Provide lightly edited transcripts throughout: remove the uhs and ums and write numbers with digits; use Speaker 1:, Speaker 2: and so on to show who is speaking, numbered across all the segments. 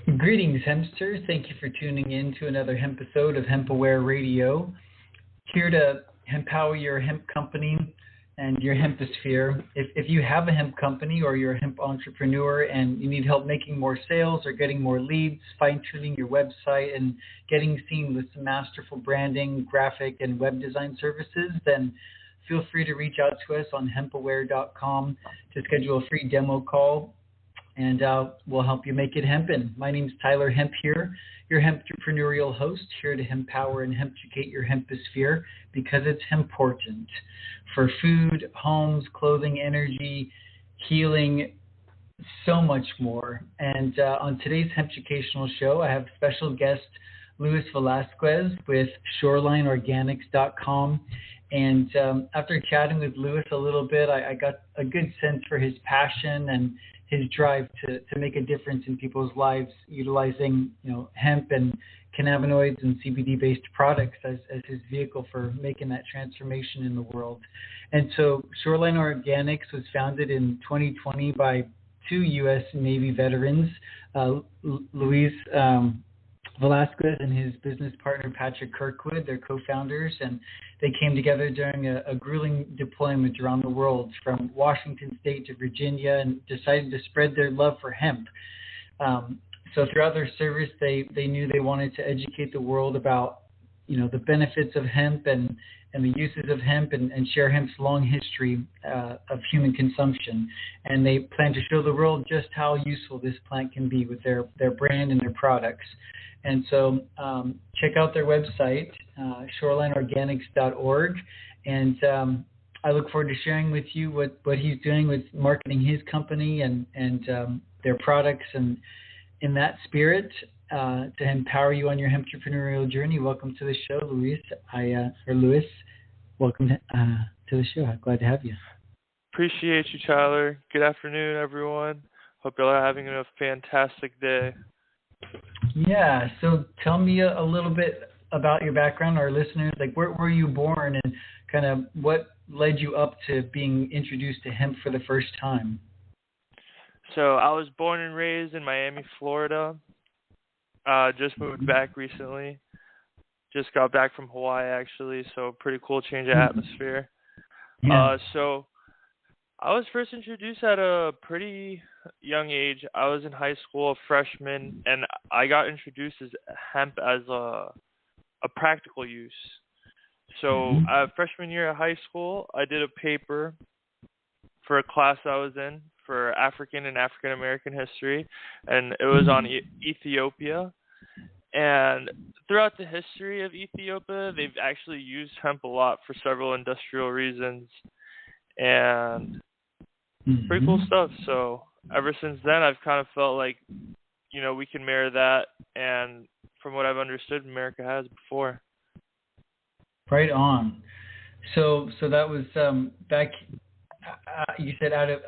Speaker 1: Greetings, Hempsters. Thank you for tuning in to another hemp episode of Hemp Aware Radio. Here to empower your hemp company and your hemposphere. If you have a hemp company or you're a hemp entrepreneur and you need help making more sales or getting more leads, fine-tuning your website and getting seen with some masterful branding, graphic, and web design services, then feel free to reach out to us on hempaware.com to schedule a free demo call, and we'll help you make it hempin'. My name's Tyler Hemp here, your hemp-entrepreneurial host, here to empower and hemp-educate your hemposphere because it's important for food, homes, clothing, energy, healing, so much more. And on today's Hemp Educational Show, I have special guest Luis Velasquez with ShorelineOrganics.com. And after chatting with Luis a little bit, I got a good sense for his passion and his drive to make a difference in people's lives, utilizing hemp and cannabinoids and CBD-based products as his vehicle for making that transformation in the world. And so Shoreline Organics was founded in 2020 by two U.S. Navy veterans, Luis Velasquez and his business partner Patrick Kirkwood. They're co-founders, and they came together during a grueling deployment around the world from Washington State to Virginia and decided to spread their love for hemp. So throughout their service, they knew they wanted to educate the world about the benefits of hemp and the uses of hemp and share hemp's long history of human consumption. And they plan to show the world just how useful this plant can be with their brand and their products. And so check out their website, shorelineorganics.org. And I look forward to sharing with you what he's doing with marketing his company and their products. And in that spirit, to empower you on your hemp entrepreneurial journey, welcome to the show, Luis. Luis, welcome to the show. I'm glad to have you.
Speaker 2: Appreciate you, Tyler. Good afternoon, everyone. Hope you're all having a fantastic day.
Speaker 1: Yeah, so tell me a little bit about your background, our listeners. Like, where were you born and kind of what led you up to being introduced to hemp for the first time?
Speaker 2: So I was born and raised in Miami, Florida. Just moved back recently. Just got back from Hawaii, actually, so pretty cool change of atmosphere.
Speaker 1: Yeah.
Speaker 2: So I was first introduced at a pretty young age. I was in high school, a freshman, and I got introduced as hemp as a practical use. So freshman year of high school, I did a paper for a class I was in for African and African American history, and it was on Ethiopia. And throughout the history of Ethiopia, they've actually used hemp a lot for several industrial reasons, and pretty cool stuff. So ever since then, I've kind of felt like, we can mirror that, and from what I've understood, America has before.
Speaker 1: Right on. So that was back. You said out of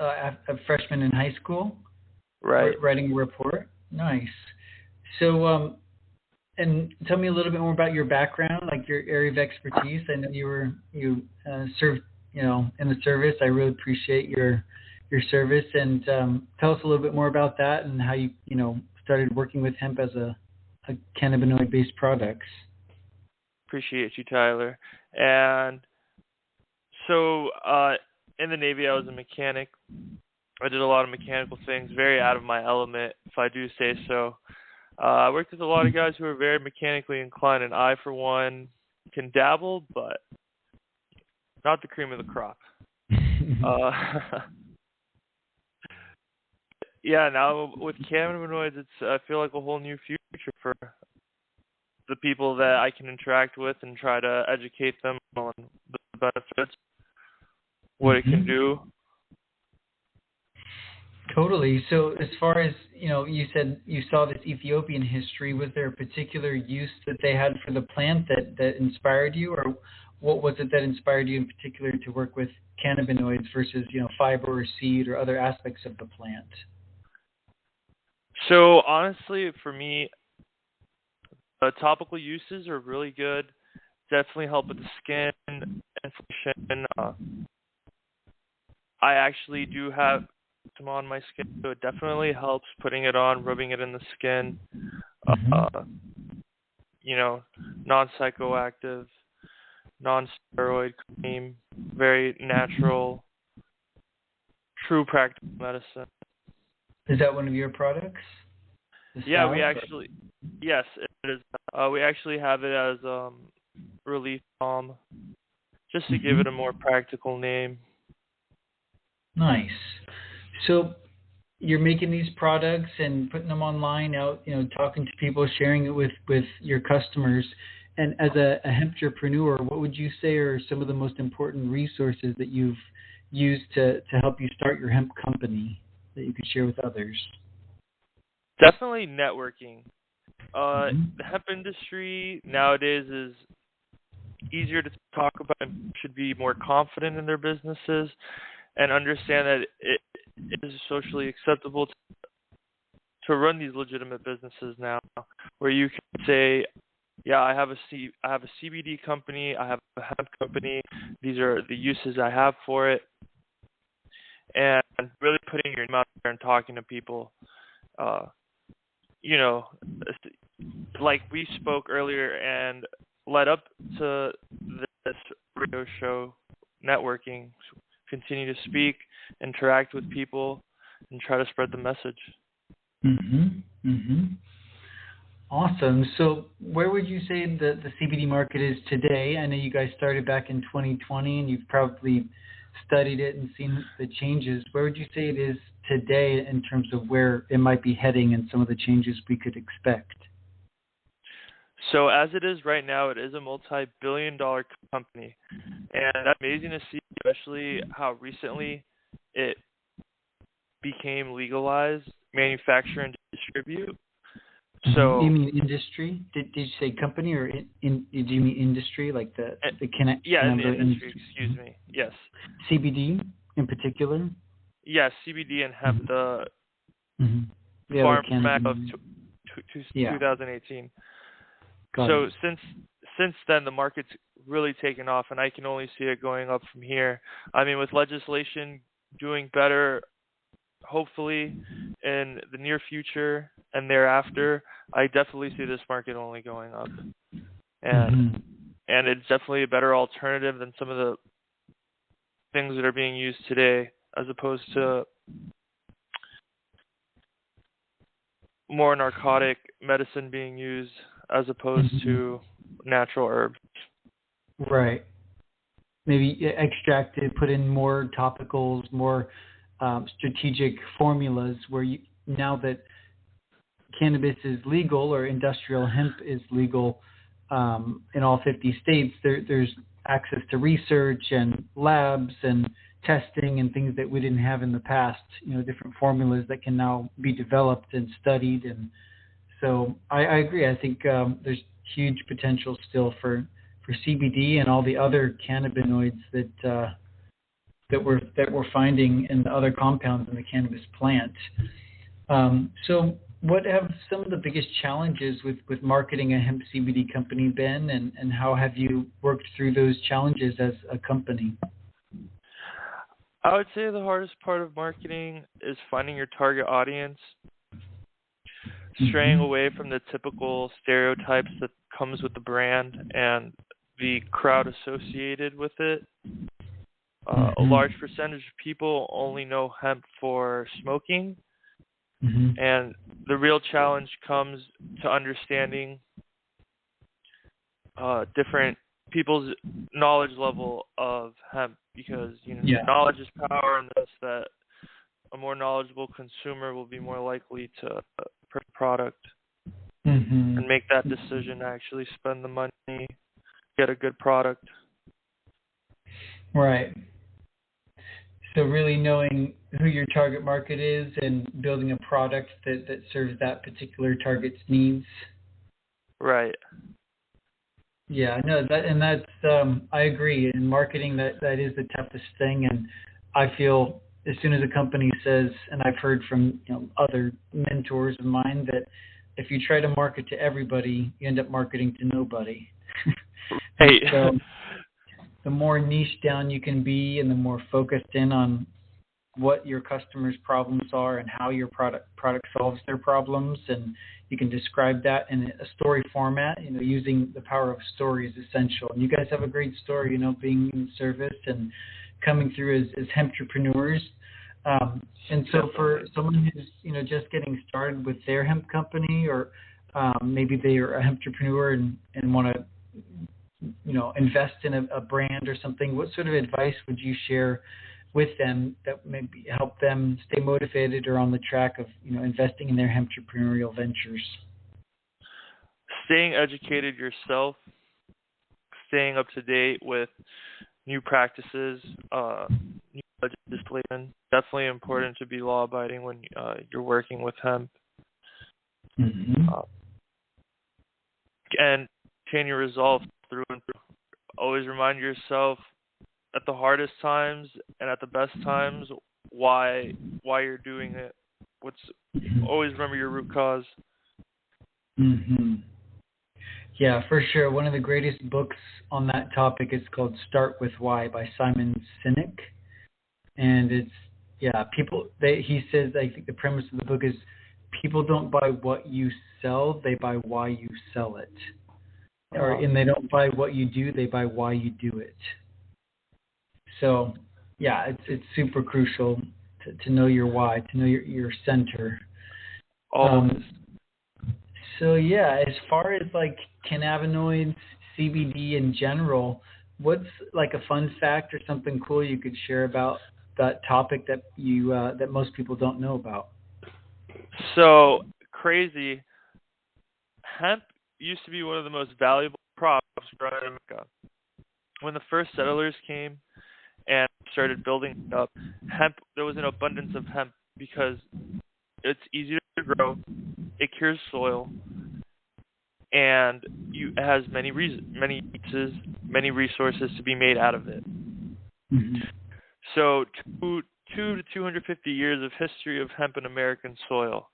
Speaker 1: a freshman in high school,
Speaker 2: right?
Speaker 1: Writing a report. Nice. So and tell me a little bit more about your background, like your area of expertise. I know you served in the service. I really appreciate your service, and tell us a little bit more about that and how you started working with hemp as a cannabinoid-based products.
Speaker 2: Appreciate you, Tyler. And so in the Navy, I was a mechanic. I did a lot of mechanical things, very out of my element, if I do say so. I worked with a lot of guys who are very mechanically inclined, and I, for one, can dabble, but not the cream of the crop. Yeah, now with cannabinoids, I feel like a whole new future for the people that I can interact with and try to educate them on the benefits, what it can do.
Speaker 1: Totally. So as far as, you said you saw this Ethiopian history, was there a particular use that they had for the plant that inspired you, or what was it that inspired you in particular to work with cannabinoids versus, fiber or seed or other aspects of the plant?
Speaker 2: So honestly, for me, topical uses are really good. Definitely help with the skin, inflammation. I actually do have them on my skin, so it definitely helps putting it on, rubbing it in the skin.
Speaker 1: Mm-hmm.
Speaker 2: You know, non-psychoactive, non-steroid cream, very natural, true practical medicine.
Speaker 1: Is that one of your products? The
Speaker 2: Yeah,
Speaker 1: salve?
Speaker 2: yes, it is. We actually have it as relief balm, just to give
Speaker 1: Mm-hmm.
Speaker 2: it a more practical name.
Speaker 1: Nice. So you're making these products and putting them online, out, talking to people, sharing it with your customers. And as a hemp-entrepreneur, what would you say are some of the most important resources that you've used to help you start your hemp company that you could share with others?
Speaker 2: Definitely networking.
Speaker 1: Mm-hmm.
Speaker 2: The hemp industry nowadays is easier to talk about and should be more confident in their businesses and understand that it is socially acceptable to run these legitimate businesses now, where you can say, yeah, I have a CBD company, I have a hemp company, these are the uses I have for it, and really putting your name out there and talking to people. You know, like we spoke earlier and led up to this radio show, networking, continue to speak, interact with people, and try to spread the message.
Speaker 1: Mm-hmm. Mm-hmm. Awesome. So where would you say the CBD market is today? I know you guys started back in 2020 and you've probably studied it and seen the changes. Where would you say it is today in terms of where it might be heading and some of the changes we could expect?
Speaker 2: So as it is right now, it is a multi-billion-dollar company. And that's amazing to see, especially how recently it became legalized, manufacture and distribute. So
Speaker 1: you mean industry? Did you say company or did you mean industry, like the
Speaker 2: yeah, in the
Speaker 1: cannabis
Speaker 2: industry, excuse me. Yes.
Speaker 1: CBD in particular?
Speaker 2: Yes, CBD and hemp, the
Speaker 1: Yeah,
Speaker 2: Farm
Speaker 1: the cannabis.
Speaker 2: Act of 2018. So since then, the market's really taken off, and I can only see it going up from here. I mean, with legislation doing better, hopefully in the near future and thereafter, I definitely see this market only going up. And it's definitely a better alternative than some of the things that are being used today, as opposed to more narcotic medicine being used as opposed to natural herbs.
Speaker 1: Right. Maybe extracted, put in more topicals, more strategic formulas where now that cannabis is legal or industrial hemp is legal in all 50 states, there's access to research and labs and testing and things that we didn't have in the past, different formulas that can now be developed and studied. And so I agree. I think there's huge potential still for CBD and all the other cannabinoids that we're finding in the other compounds in the cannabis plant. So what have some of the biggest challenges with marketing a hemp CBD company been, and how have you worked through those challenges as a company?
Speaker 2: I would say the hardest part of marketing is finding your target audience, straying away from the typical stereotypes that comes with the brand and the crowd associated with it. A large percentage of people only know hemp for smoking, and the real challenge comes to understanding different people's knowledge level of hemp, because knowledge is power, and thus that a more knowledgeable consumer will be more likely to purchase a product and make that decision to actually spend the money, get a good product.
Speaker 1: Right. So really knowing who your target market is and building a product that serves that particular target's needs.
Speaker 2: Right.
Speaker 1: Yeah, no, that's I agree. In marketing, that is the toughest thing, and I feel as soon as a company says, and I've heard from other mentors of mine, that if you try to market to everybody, you end up marketing to nobody.
Speaker 2: Hey.
Speaker 1: So the more niche down you can be, and the more focused in on what your customers' problems are and how your product solves their problems, and you can describe that in a story format. Using the power of story is essential. And you guys have a great story. Being in service and coming through as hemprepreneurs. And so for someone who's just getting started with their hemp company, or maybe they are a hemprepreneur and want to invest in a brand or something, what sort of advice would you share with them that maybe help them stay motivated or on the track of investing in their hempreneurial ventures?
Speaker 2: Staying educated yourself, staying up to date with new practices, new legislation. Definitely important to be law-abiding when you're working with hemp.
Speaker 1: Mm-hmm.
Speaker 2: And maintain your resolve through and through. Always remind yourself at the hardest times and at the best times why you're doing it. Always remember your root cause.
Speaker 1: Mm-hmm. Yeah, for sure. One of the greatest books on that topic is called Start With Why by Simon Sinek. And he says, I think the premise of the book is people don't buy what you sell, they buy why you sell it. And they don't buy what you do, they buy why you do it. So, yeah, it's super crucial to know your why, to know your center. So, yeah, as far as like cannabinoids, CBD in general, what's like a fun fact or something cool you could share about that topic that that most people don't know about?
Speaker 2: So crazy. Hemp used to be one of the most valuable crops grown in America. When the first settlers came and started building it up, there was an abundance of hemp because it's easy to grow, it cures soil, and it has many uses, many resources to be made out of it.
Speaker 1: Mm-hmm.
Speaker 2: So 2 to 250 years of history of hemp in American soil,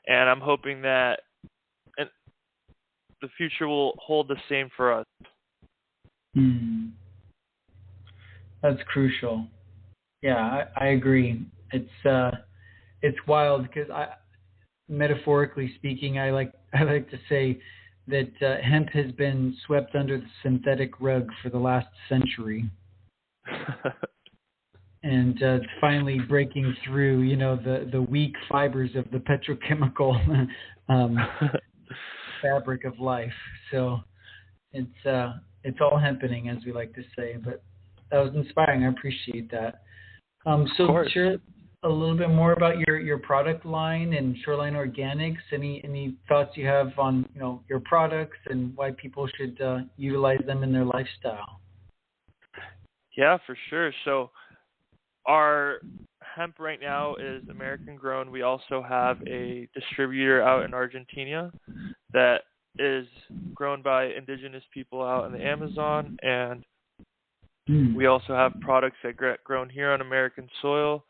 Speaker 2: and I'm hoping that the future will hold the same for us.
Speaker 1: Mm. That's crucial. Yeah, I agree. It's wild because metaphorically speaking, I like to say that hemp has been swept under the synthetic rug for the last century, and it's finally breaking through. The weak fibers of the petrochemical fabric of life. So it's all happening, as we like to say. But that was inspiring. I appreciate that. So share a little bit more about your product line and Shoreline Organics. Any thoughts you have on your products and why people should utilize them in their lifestyle?
Speaker 2: Yeah, for sure. So our hemp right now is American grown. We also have a distributor out in Argentina that is grown by indigenous people out in the Amazon, and we also have products that get grown here on American soil.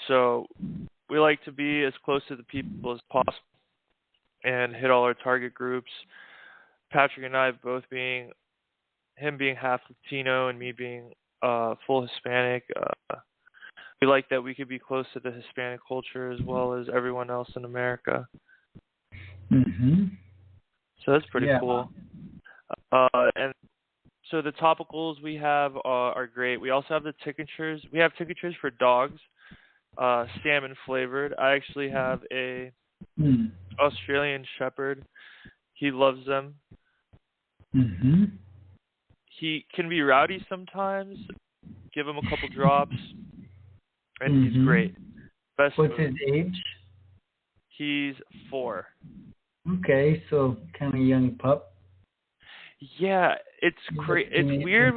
Speaker 2: So we like to be as close to the people as possible and hit all our target groups. Patrick and I both him being half Latino and me being full Hispanic, we like that we could be close to the Hispanic culture as well as everyone else in America.
Speaker 1: Mm-hmm.
Speaker 2: So that's pretty cool. And so the topicals we have are great. We also have the tinctures. We have tinctures for dogs, salmon flavored. I actually have a Australian Shepherd. He loves them.
Speaker 1: Mm-hmm.
Speaker 2: He can be rowdy sometimes. Give him a couple drops, and he's great.
Speaker 1: What's his age?
Speaker 2: He's 4.
Speaker 1: Okay, so kind of a young pup.
Speaker 2: Yeah, it's great. It's weird.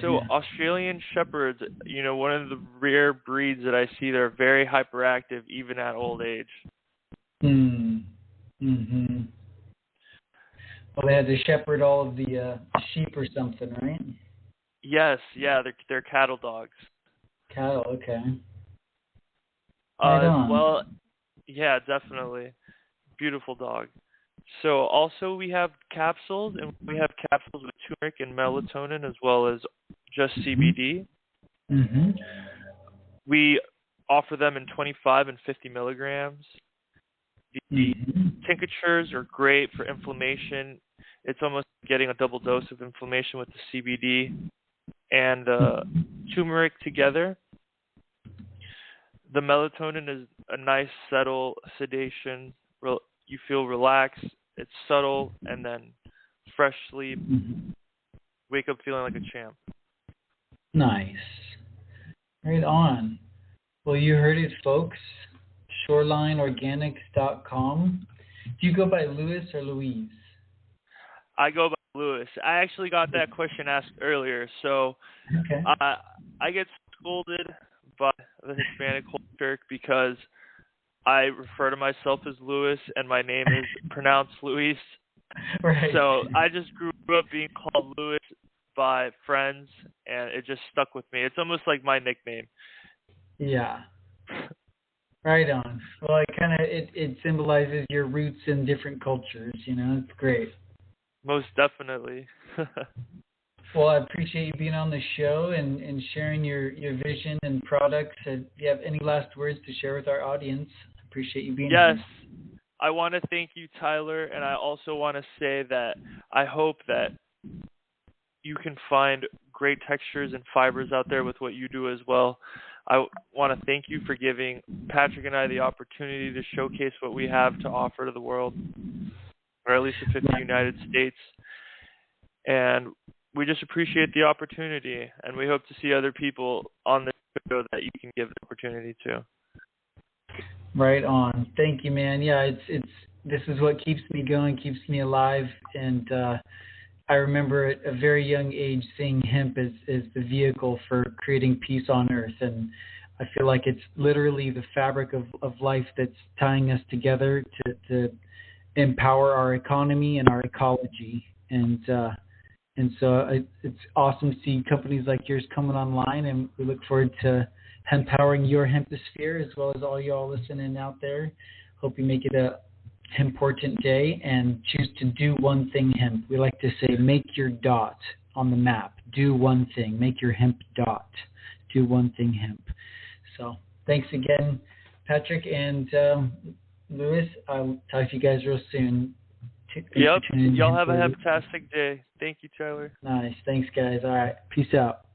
Speaker 2: So Australian Shepherds, one of the rare breeds that I see, they're very hyperactive even at old age.
Speaker 1: Mm-hmm. Well, they had to shepherd all of the sheep or something, right?
Speaker 2: Yes, yeah, they're cattle dogs.
Speaker 1: Cattle, okay.
Speaker 2: Right on. Well, yeah, definitely. Beautiful dog. So also we have capsules, and we have capsules with turmeric and melatonin as well as just CBD.
Speaker 1: Mm-hmm.
Speaker 2: We offer them in 25 and 50 milligrams. The tinctures are great for inflammation. It's almost getting a double dose of inflammation with the CBD and turmeric together. The melatonin is a nice, subtle sedation. You feel relaxed. It's subtle, and then fresh sleep. Wake up feeling like a champ.
Speaker 1: Nice. Right on. Well, you heard it, folks. ShorelineOrganics.com. Do you go by Louis or Louise?
Speaker 2: I go by Louis. I actually got that question asked earlier, so
Speaker 1: okay.
Speaker 2: I get scolded by the Hispanic culture because I refer to myself as Louis and my name is pronounced Luis.
Speaker 1: Right.
Speaker 2: So I just grew up being called Louis by friends, and it just stuck with me. It's almost like my nickname.
Speaker 1: Yeah. Right on. Well, it symbolizes your roots in different cultures. It's great.
Speaker 2: Most definitely.
Speaker 1: Well, I appreciate you being on the show and sharing your vision and products. And if you have any last words to share with our audience, I appreciate you being here.
Speaker 2: Yes. I want to thank you, Tyler, and I also want to say that I hope that you can find great textures and fibers out there with what you do as well. I want to thank you for giving Patrick and I the opportunity to showcase what we have to offer to the world, or at least the 50 United States. And we just appreciate the opportunity, and we hope to see other people on the show that you can give the opportunity to.
Speaker 1: Right on. Thank you, man. Yeah, this is what keeps me going, keeps me alive, and I remember at a very young age seeing hemp as the vehicle for creating peace on earth, and I feel like it's literally the fabric of life that's tying us together to empower our economy and our ecology, and so it's awesome to see companies like yours coming online, and we look forward to empowering your hemposphere as well as all y'all listening out there. Hope you make it a important day and choose to do one thing hemp. We like to say make your dot on the map. Do one thing. Make your hemp dot. Do one thing hemp. So thanks again, Patrick and Louis. I'll talk to you guys real soon.
Speaker 2: Yep. Y'all have a fantastic day. Thank you, Tyler.
Speaker 1: Nice. Thanks, guys. All right. Peace out.